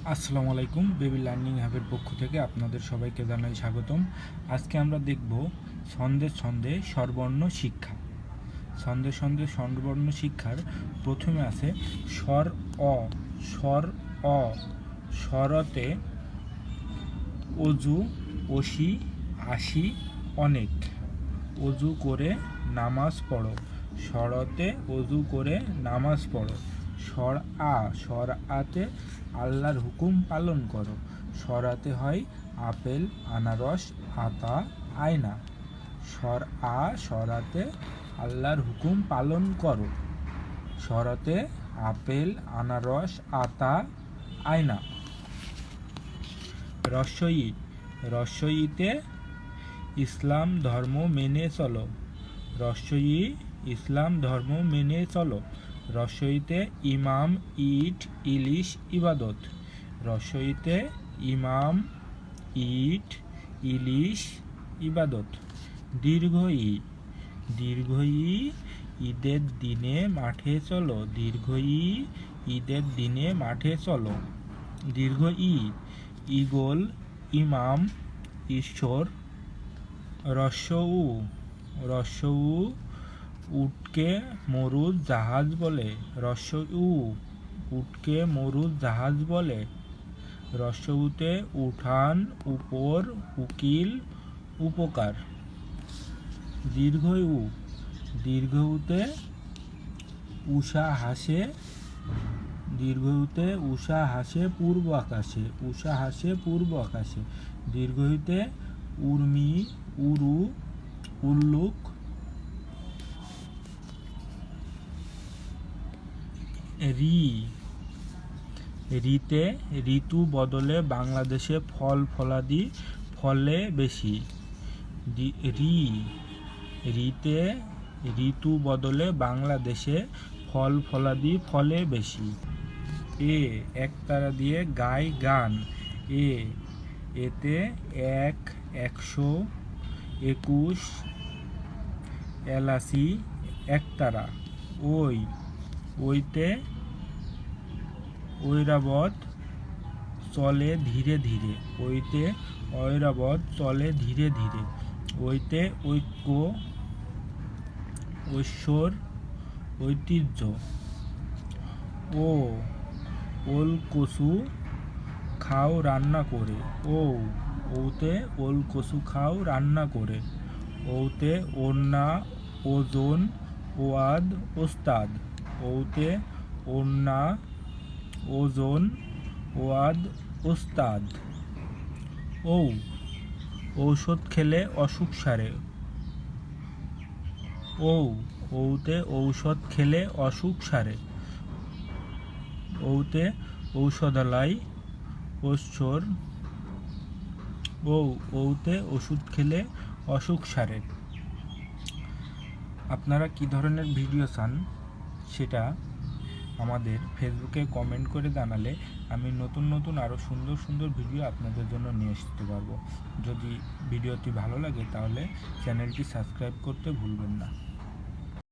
আসসালামু আলাইকুম। Baby learning হাবের পক্ষ থেকে আপনাদের সবাইকে জানাই স্বাগতম। আজকে আমরা দেখব ছন্দে ছন্দে স্বরবর্ণ শিক্ষা। ছন্দে ছন্দে স্বরবর্ণ শিক্ষার প্রথমে আছে স্বর অ। স্বর অ। স্বরতে অজু, অসি, আসি, অনেক। অজু করে নামাজ পড়ো। স্বরতে অজু করে নামাজ পড়ো। স্বর আ। স্বর আতে আল্লাহর হুকুম পালন করো। স্বরাতে হয় আপেল, আনারস, আতা, আয়না। স্বর আ। স্বরাতে আল্লাহর হুকুম পালন করো। স্বরাতে আপেল, আনারস, আতা, আয়না। রস্বই। রস্বইতে ইসলাম ধর্ম মেনে চলো। রস্বই ইসলাম ধর্ম মেনে চলো। রস্বইতে ইমাম, ইট, ইলিশ, ইবাদত। রস্বইতে ইমাম, ইট, ইলিশ, ইবাদত। দীর্ঘ ই। দীর্ঘ ই ঈদের দিনে মাঠে চলো। দীর্ঘ ই ঈদের দিনে মাঠে চলো। দীর্ঘ ই ঈগল, ইমাম, ঈশ্বর। রস্ব উ। রস্ব উ উটকে মরুদ জাহাজ বলে। রস্ব উ উটকে মরুদ জাহাজ বলে। রস্ব উতে উঠান, উপর, উকিল, উপকার। দীর্ঘ উ। দীর্ঘ উতে উষা হাসে। দীর্ঘ উতে উষা হাসে পূর্ব আকাশে। উষা হাসে পূর্ব আকাশে। দীর্ঘ উতে উর্মি, উরু, উল্লুক। রি। রিতে ঋতু বদলে বাংলাদেশে ফল ফলাদি ফলে বেশি। রি। রিতে ঋতু বদলে বাংলাদেশে ফল ফলাদি ফলে বেশি। এ। একতারা দিয়ে গায় গান। এ। এতে এক, একশো, 21, এলাচি, একতারা। ওই। ওইতে ঐরাবত চলে ধীরে ধীরে। ওইতে ঐরাবত চলে ধীরে ধীরে। ওইতে ঐক্য, ঐশ্বর, ঐতিহ্য। ও। ওল কচু খাও রান্না করে। ও। ওতে ওল কচু খাও রান্না করে। ওতে ওড়না, ওজন, ওয়াদ, ওস্তাদ। ওতে ওড়না, ওজন, ওয়াদ, ওস্তাদ। ঔ। ঔষধ খেলে অসুখ সারে। ঔ। ওতে ঔষধ খেলে অসুখ সারে। ওতে ঔষধালয়, ঐশ্বর। ওতে ওষুধ খেলে অসুখ সারে। আপনারা কি ধরনের ভিডিও চান সেটা আমাদের ফেসবুকে কমেন্ট করে জানালে আমি নতুন নতুন আরও সুন্দর সুন্দর ভিডিও আপনাদের জন্য নিয়ে আসতে পারবো। যদি ভিডিওটি ভালো লাগে তাহলে চ্যানেলটি সাবস্ক্রাইব করতে ভুলবেন না।